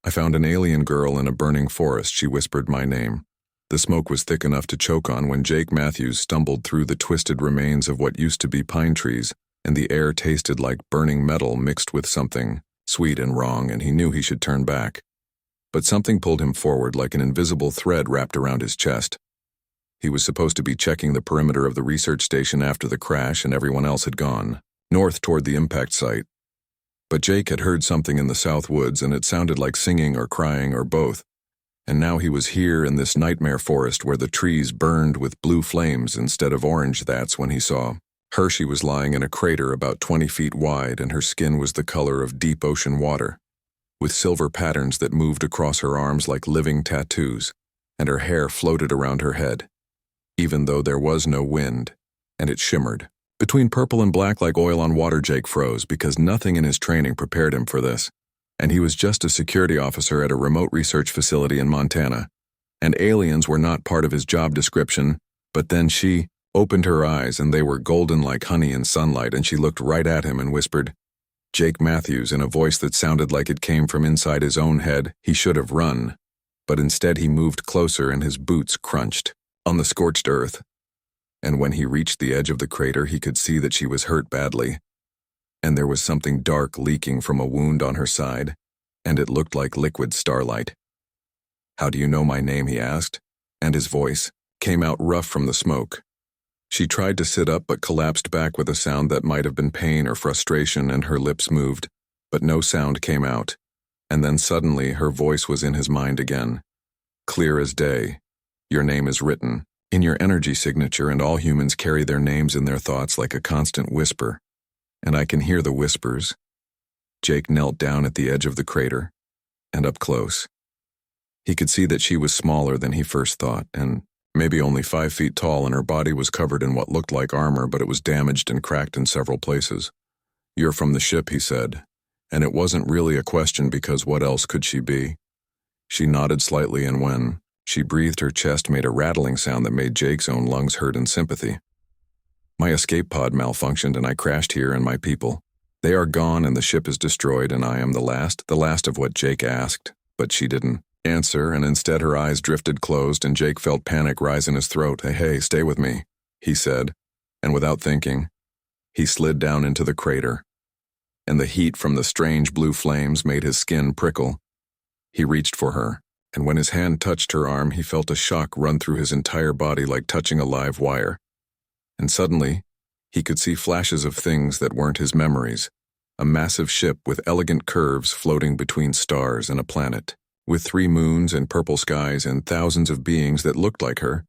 I found an alien girl in a burning forest. She whispered my name. The smoke was thick enough to choke on when Jake Matthews stumbled through the twisted remains of what used to be pine trees, and the air tasted like burning metal mixed with something sweet and wrong, and he knew he should turn back. But something pulled him forward like an invisible thread wrapped around his chest. He was supposed to be checking the perimeter of the research station after the crash, and everyone else had gone north toward the impact site. But Jake had heard something in the south woods, and it sounded like singing or crying or both. And now he was here in this nightmare forest where the trees burned with blue flames instead of orange. That's when he saw her. She was lying in a crater about 20 feet wide, and her skin was the color of deep ocean water, with silver patterns that moved across her arms like living tattoos, and her hair floated around her head, even though there was no wind, and it shimmered between purple and black like oil on water. Jake froze because nothing in his training prepared him for this, and he was just a security officer at a remote research facility in Montana, and aliens were not part of his job description. But then she opened her eyes, and they were golden like honey in sunlight, and she looked right at him and whispered, "Jake Matthews," in a voice that sounded like it came from inside his own head. He should have run, but instead he moved closer, and his boots crunched on the scorched earth. And when he reached the edge of the crater, he could see that she was hurt badly, and there was something dark leaking from a wound on her side, and it looked like liquid starlight. "How do you know my name?" he asked, and his voice came out rough from the smoke. She tried to sit up but collapsed back with a sound that might have been pain or frustration, and her lips moved, but no sound came out. And then suddenly her voice was in his mind again, clear as day. "Your name is written in your energy signature, and all humans carry their names in their thoughts like a constant whisper. And I can hear the whispers." Jake knelt down at the edge of the crater, and up close. He could see that she was smaller than he first thought, and maybe only 5 feet tall, and her body was covered in what looked like armor, but it was damaged and cracked in several places. "You're from the ship," he said, and it wasn't really a question because what else could she be? She nodded slightly, and when she breathed, her chest made a rattling sound that made Jake's own lungs hurt in sympathy. "My escape pod malfunctioned, and I crashed here, and my people. They are gone, and the ship is destroyed, and I am the last of what?" Jake asked, but she didn't answer, and instead her eyes drifted closed, and Jake felt panic rise in his throat. Hey, stay with me," he said, and without thinking, he slid down into the crater, and the heat from the strange blue flames made his skin prickle. He reached for her, and when his hand touched her arm, he felt a shock run through his entire body like touching a live wire. And suddenly, he could see flashes of things that weren't his memories. A massive ship with elegant curves floating between stars and a planet, with 3 moons and purple skies and thousands of beings that looked like her,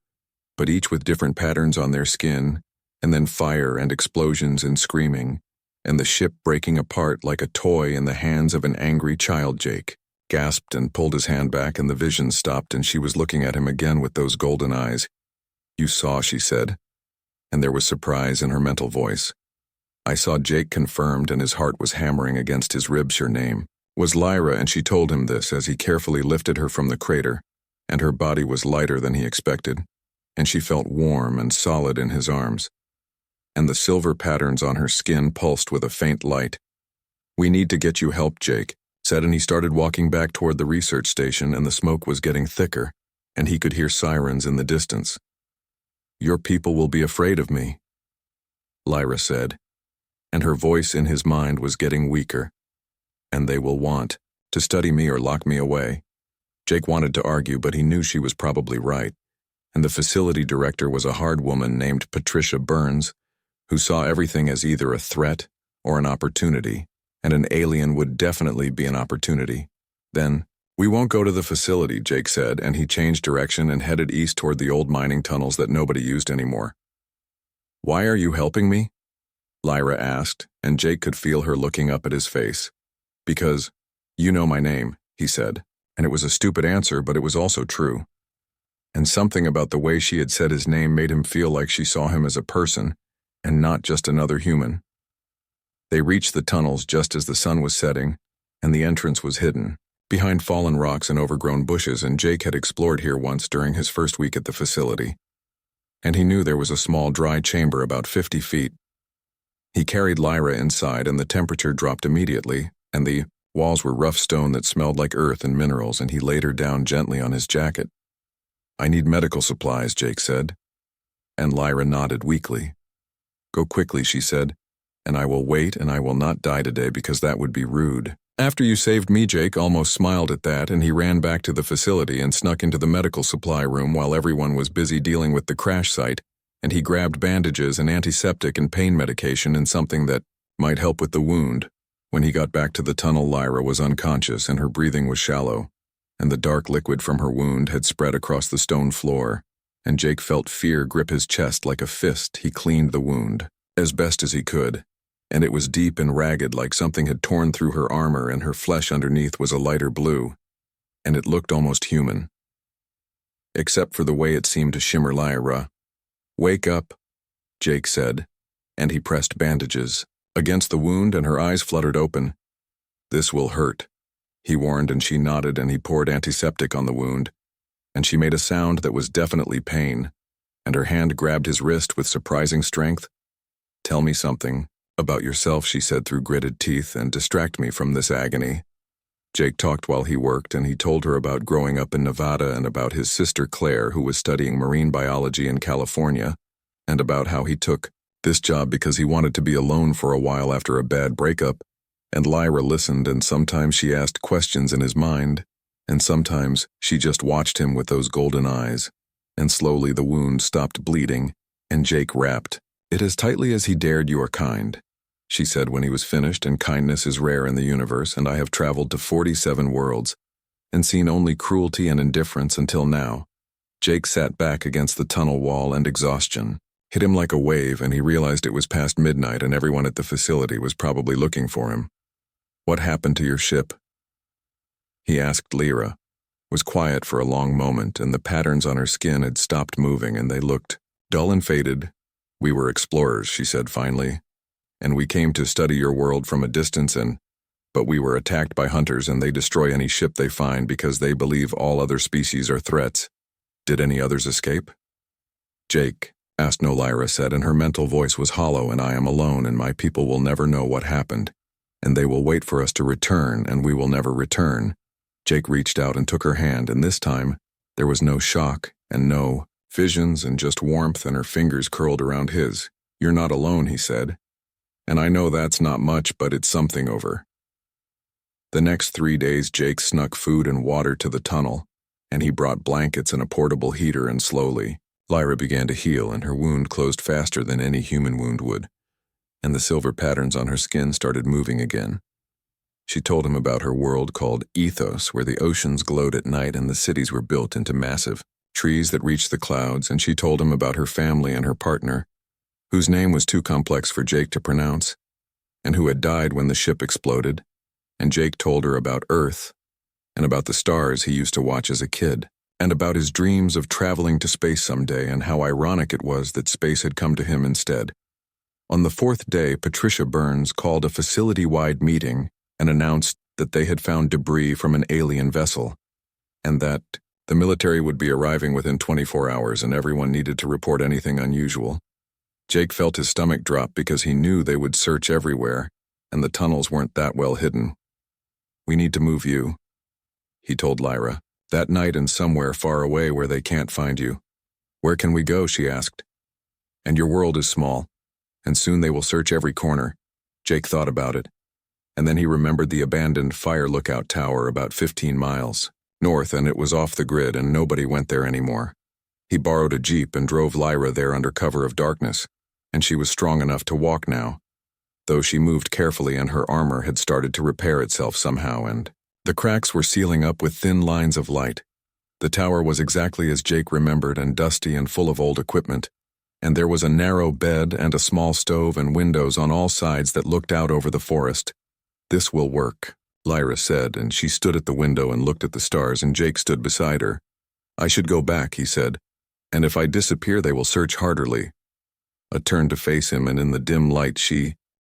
but each with different patterns on their skin, and then fire and explosions and screaming, and the ship breaking apart like a toy in the hands of an angry child. Jake gasped and pulled his hand back, and the vision stopped, and she was looking at him again with those golden eyes. "You saw," she said, and there was surprise in her mental voice. "I saw," Jake confirmed, and his heart was hammering against his ribs. "Her name was Lyra," and she told him this as he carefully lifted her from the crater, and her body was lighter than he expected, and she felt warm and solid in his arms, and the silver patterns on her skin pulsed with a faint light. "We need to get you help," Jake said, and he started walking back toward the research station, and the smoke was getting thicker, and he could hear sirens in the distance. "Your people will be afraid of me," Lyra said, and her voice in his mind was getting weaker. "And they will want to study me or lock me away." Jake wanted to argue, but he knew she was probably right, and the facility director was a hard woman named Patricia Burns, who saw everything as either a threat or an opportunity, and an alien would definitely be an opportunity. "Then, we won't go to the facility," Jake said, and he changed direction and headed east toward the old mining tunnels that nobody used anymore. "Why are you helping me?" Lyra asked, and Jake could feel her looking up at his face. "Because you know my name," he said, and it was a stupid answer, but it was also true. And something about the way she had said his name made him feel like she saw him as a person, and not just another human. They reached the tunnels just as the sun was setting, and the entrance was hidden behind fallen rocks and overgrown bushes, and Jake had explored here once during his first week at the facility. And he knew there was a small dry chamber about 50 feet. He carried Lyra inside, and the temperature dropped immediately, and the Walls were rough stone that smelled like earth and minerals, and he laid her down gently on his jacket. "I need medical supplies," Jake said. And Lyra nodded weakly. "Go quickly," she said, "and I will wait, and I will not die today because that would be rude." "After you saved me," Jake almost smiled at that, and he ran back to the facility and snuck into the medical supply room while everyone was busy dealing with the crash site, and he grabbed bandages and antiseptic and pain medication and something that might help with the wound. When he got back to the tunnel, Lyra was unconscious and her breathing was shallow, and the dark liquid from her wound had spread across the stone floor, and Jake felt fear grip his chest like a fist. He cleaned the wound as best as he could, and it was deep and ragged, like something had torn through her armor, and her flesh underneath was a lighter blue, and it looked almost human. Except for the way it seemed to shimmer. "Lyra, wake up," Jake said, and he pressed bandages against the wound, and her eyes fluttered open. "This will hurt," he warned, and she nodded, and he poured antiseptic on the wound, and she made a sound that was definitely pain, and her hand grabbed his wrist with surprising strength. "Tell me something about yourself," she said through gritted teeth, "and distract me from this agony." Jake talked while he worked, and he told her about growing up in Nevada and about his sister Claire, who was studying marine biology in California, and about how he took this job because he wanted to be alone for a while after a bad breakup. And Lyra listened, and sometimes she asked questions in his mind, and sometimes she just watched him with those golden eyes. And slowly the wound stopped bleeding, and Jake wrapped it as tightly as he dared. "You are kind," she said when he was finished, "and kindness is rare in the universe, and I have traveled to 47 worlds and seen only cruelty and indifference until now." Jake sat back against the tunnel wall, and exhaustion hit him like a wave, and he realized it was past midnight and everyone at the facility was probably looking for him. "What happened to your ship?" he asked. Lyra was quiet for a long moment, and the patterns on her skin had stopped moving and they looked dull and faded. "We were explorers," she said finally, "and we came to study your world from a distance, but we were attacked by hunters, and they destroy any ship they find because they believe all other species are threats. Did any others escape?" "Jake asked." "No," Lyra said, and her mental voice was hollow. "And I am alone, and my people will never know what happened, and they will wait for us to return, and we will never return." Jake reached out and took her hand, and this time there was no shock and no visions, and just warmth, and her fingers curled around his. "You're not alone," he said, "and I know that's not much, but it's something." Over the next 3 days, Jake snuck food and water to the tunnel, and he brought blankets and a portable heater, and slowly Lyra began to heal, and her wound closed faster than any human wound would, and the silver patterns on her skin started moving again. She told him about her world called Ethos, where the oceans glowed at night and the cities were built into massive trees that reached the clouds, and she told him about her family and her partner, whose name was too complex for Jake to pronounce, and who had died when the ship exploded. And Jake told her about Earth, and about the stars he used to watch as a kid, and about his dreams of traveling to space someday, and how ironic it was that space had come to him instead. On the 4th day, Patricia Burns called a facility-wide meeting and announced that they had found debris from an alien vessel, and that the military would be arriving within 24 hours, and everyone needed to report anything unusual. Jake felt his stomach drop because he knew they would search everywhere, and the tunnels weren't that well hidden. "We need to move you," he told Lyra, "that night and somewhere far away where they can't find you." "Where can we go?" she asked. "And your world is small, and soon they will search every corner." Jake thought about it, and then he remembered the abandoned fire lookout tower about 15 miles north, and it was off the grid and nobody went there anymore. He borrowed a jeep and drove Lyra there under cover of darkness, and she was strong enough to walk now, though she moved carefully, and her armor had started to repair itself somehow, and the cracks were sealing up with thin lines of light. The tower was exactly as Jake remembered, and dusty and full of old equipment, and there was a narrow bed and a small stove and windows on all sides that looked out over the forest. "This will work," Lyra said, and she stood at the window and looked at the stars, and Jake stood beside her. "I should go back," he said, "and if I disappear they will search harderly." A turned to face him, and in the dim light she